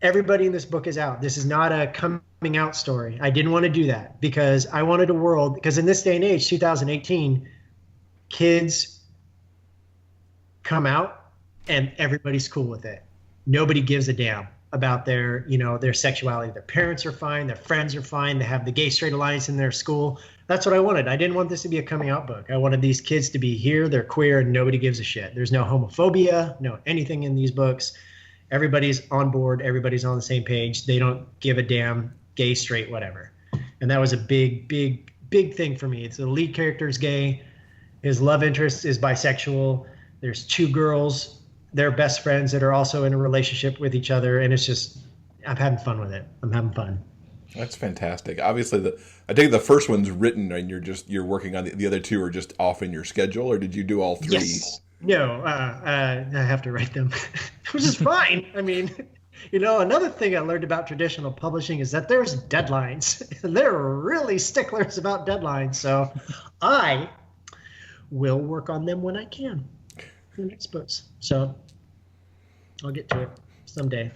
Everybody in this book is out. This is not a coming out story. I didn't want to do that, because I wanted a world, because in this day and age, 2018, kids come out and everybody's cool with it. Nobody gives a damn about their sexuality. Their parents are fine. Their friends are fine. They have the Gay Straight Alliance in their school. That's what I wanted. I didn't want this to be a coming out book. I wanted these kids to be here. They're queer and nobody gives a shit. There's no homophobia, no anything in these books. Everybody's on board. Everybody's on the same page. They don't give a damn, gay, straight, whatever. And that was a big, big, big thing for me. It's the lead character's gay. His love interest is bisexual. There's two girls, they're best friends that are also in a relationship with each other, and it's just, I'm having fun with it. I'm having fun. That's fantastic. Obviously, I think the first one's written, and you're working on the other two are just off in your schedule, or did you do all three? Yes. No, I have to write them, which is fine. I mean, another thing I learned about traditional publishing is that there's deadlines, and they're really sticklers about deadlines. So I will work on them when I can. The next books. So I'll get to it someday.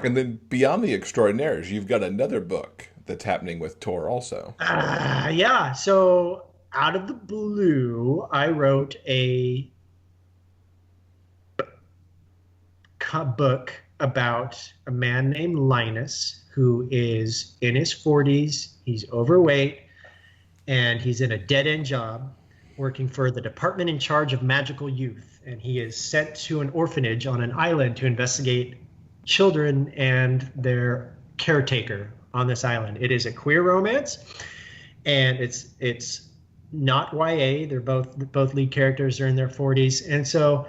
And then beyond the Extraordinaries, you've got another book that's happening with Tor also. Yeah. So out of the blue, I wrote a book about a man named Linus who is in his 40s. He's overweight, and he's in a dead-end job working for the department in charge of magical youth. And he is sent to an orphanage on an island to investigate children and their caretaker on this island. It is a queer romance, and it's not YA. They're both lead characters are in their 40s. And so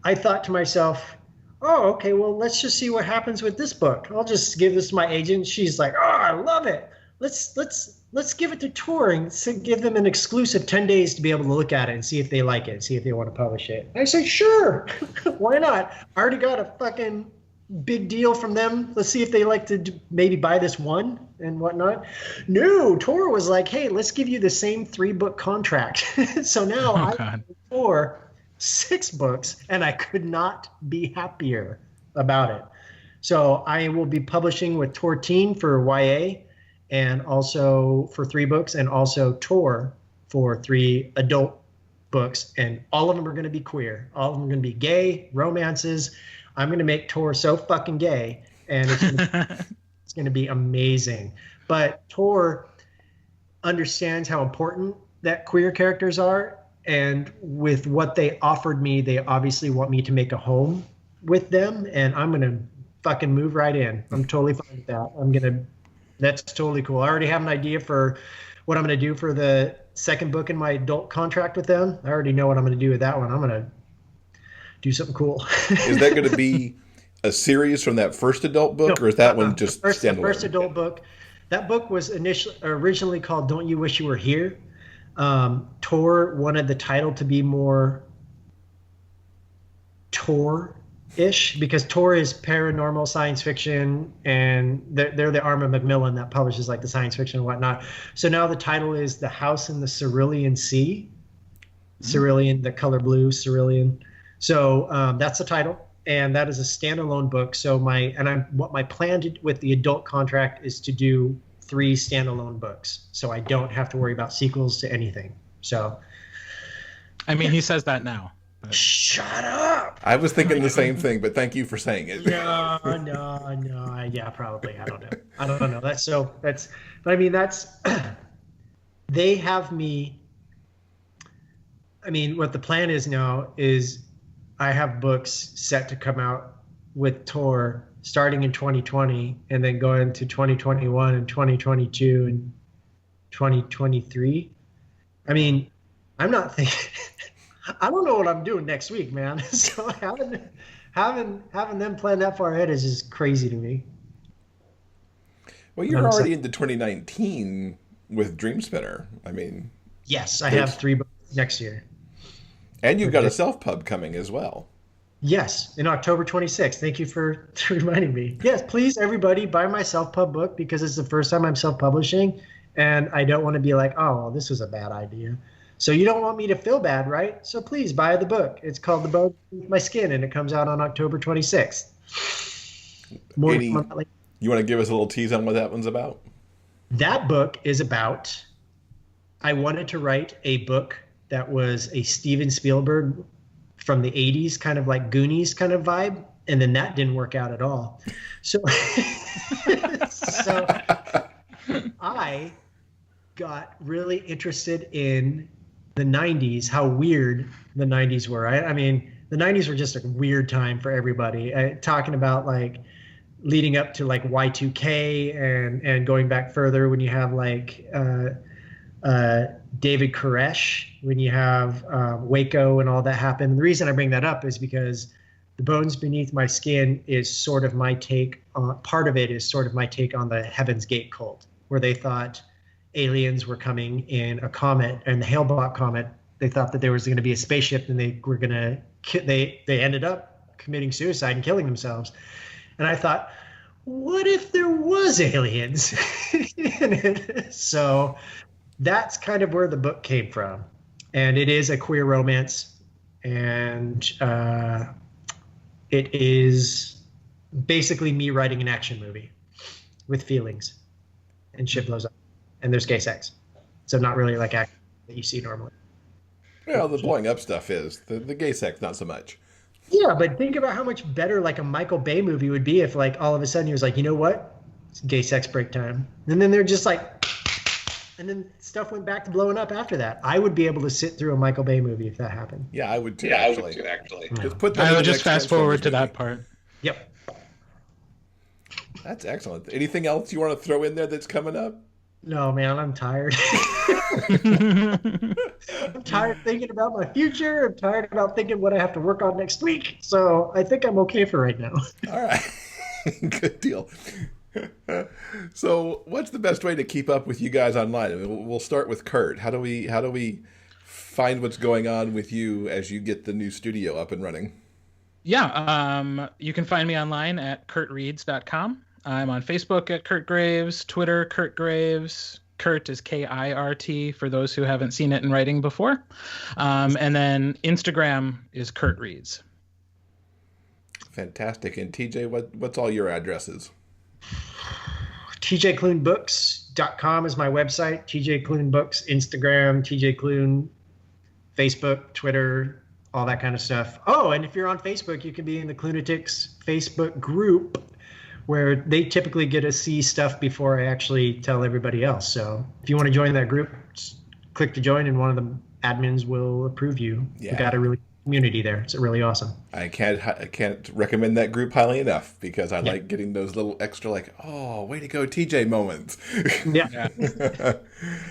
I thought to myself, oh, okay, well, let's just see what happens with this book. I'll just give this to my agent. She's like, oh, I love it. Let's give it to Tor and give them an exclusive 10 days to be able to look at it and see if they like it, see if they want to publish it. I said, sure, why not? I already got a fucking big deal from them. Let's see if they like to maybe buy this one and whatnot. No, Tor was like, hey, let's give you the same 3-book contract. So now I have Tor 6 books, and I could not be happier about it. So I will be publishing with Tor Teen for YA, and also for 3 books, and also Tor for 3 adult books, and all of them are going to be queer. All of them are going to be gay romances. I'm going to make Tor so fucking gay, and it's going to be amazing. But Tor understands how important that queer characters are. And with what they offered me, they obviously want me to make a home with them, and I'm going to fucking move right in. I'm totally fine with that. That's totally cool. I already have an idea for what I'm going to do for the second book in my adult contract with them. I already know what I'm going to do with that one. I'm going to do something cool. Is that going to be a series from that first adult book, or is that one just standalone? The first adult book. That book was originally called Don't You Wish You Were Here? Tor wanted the title to be more Tor-ish, because Tor is paranormal science fiction, and they're the arm of Macmillan that publishes like the science fiction and whatnot. So now the title is The House in the Cerulean Sea. Cerulean, the color blue, cerulean. So that's the title, and that is a standalone book. So what my plan with the adult contract is to do 3 standalone books, so I don't have to worry about sequels to anything. So, I mean, he says that now. But... Shut up! I was thinking the same thing, but thank you for saying it. No. Yeah, probably. I don't know. But I mean, they have me. I mean, what the plan is now is I have books set to come out with Tor starting in 2020, and then going to 2021 and 2022 and 2023. I mean, I'm not thinking. I don't know what I'm doing next week, man. So having them plan that far ahead is just crazy to me. Well, you're already into 2019 with Dream Spinner. I mean, yes, I have 3 books next year, and you've got a self-pub coming as well. Yes, in October 26th. Thank you for reminding me. Yes, please, everybody, buy my self-pub book, because it's the first time I'm self-publishing, and I don't want to be like, oh, well, this was a bad idea. So you don't want me to feel bad, right? So please buy the book. It's called The Bone Beneath My Skin, and it comes out on October 26th. You want to give us a little tease on what that one's about? That book is about, I wanted to write a book that was a Steven Spielberg from the 80s, kind of like Goonies kind of vibe, and then that didn't work out at all. So, so I got really interested in the 90s, how weird the 90s were. I mean, the 90s were just a weird time for everybody. Talking about like leading up to like Y2K and going back further when you have like David Koresh, when you have Waco and all that happen. The reason I bring that up is because The Bones Beneath My Skin is sort of my take on, part of it is sort of my take on the Heaven's Gate cult, where they thought aliens were coming in a comet, and the Hale-Bopp comet, they thought that there was going to be a spaceship, and they were going to, they ended up committing suicide and killing themselves. And I thought, what if there was aliens in it? So that's kind of where the book came from. And it is a queer romance, and it is basically me writing an action movie with feelings, and shit blows up, and there's gay sex. So not really like action that you see normally. Well, the blowing up stuff is. The gay sex, not so much. Yeah, but think about how much better like a Michael Bay movie would be if like all of a sudden he was like, you know what? It's gay sex break time. And then they're just like, and then stuff went back to blowing up after that. I would be able to sit through a Michael Bay movie if that happened. Yeah, I would too, actually. Just put that I in would the just next fast forward to Transformers that part. Yep. That's excellent. Anything else you want to throw in there that's coming up? No, man, I'm tired. I'm tired thinking about my future. I'm tired about thinking what I have to work on next week. So I think I'm okay for right now. All right. Good deal. So what's the best way to keep up with you guys online? I mean, we'll start with Kirt. How do we find what's going on with you as you get the new studio up and running? Yeah, you can find me online at kirtreads.com. I'm on Facebook at Kirt Graves, Twitter, Kirt Graves. Kirt is Kirt for those who haven't seen it in writing before. And then Instagram is Kirt Reads. Fantastic. And TJ, what's all your addresses? tjklunebooks.com is my website. TJ Klune Books, Instagram, TJ Klune, Facebook, Twitter, all that kind of stuff. Oh, and if you're on Facebook, you can be in the Klunatics Facebook group, where they typically get to see stuff before I actually tell everybody else. So if you want to join that group, just click to join, and one of the admins will approve you. Yeah. We got a really community there. It's really awesome. I can't recommend that group highly enough, because I like getting those little extra like, oh, way to go, TJ moments. Yeah.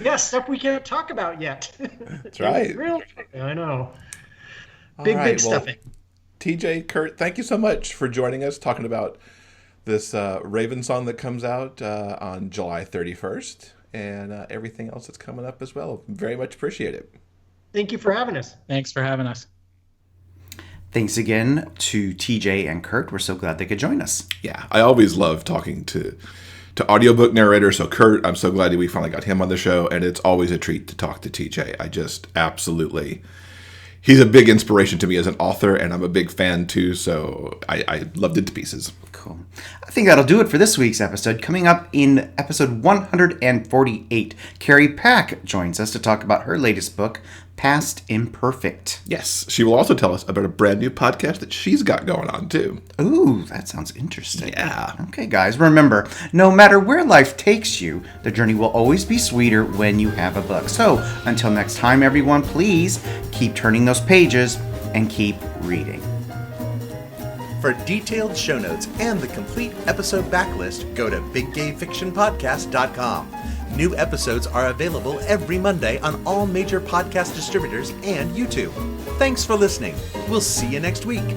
Yeah, stuff we can't talk about yet. That's right. I know. All Big right, stuff. TJ, Kirt, thank you so much for joining us, talking about this Ravensong that comes out on July 31st, and everything else that's coming up as well. Very much appreciate it. Thank you for having us. Thanks for having us. Thanks again to TJ and Kirt. We're so glad they could join us. Yeah, I always love talking to audiobook narrators. So Kirt, I'm so glad we finally got him on the show, and it's always a treat to talk to TJ. I just absolutely... He's a big inspiration to me as an author, and I'm a big fan too, so I loved it to pieces. Cool. I think that'll do it for this week's episode. Coming up in episode 148, Carrie Pack joins us to talk about her latest book, Past Imperfect. Yes, she will also tell us about a brand new podcast that she's got going on too. Ooh, that sounds interesting. Yeah. Okay, guys, remember, no matter where life takes you, the journey will always be sweeter when you have a book. So, until next time, everyone, please keep turning those pages and keep reading. For detailed show notes and the complete episode backlist, go to biggayfictionpodcast.com. New episodes are available every Monday on all major podcast distributors and YouTube. Thanks for listening. We'll see you next week.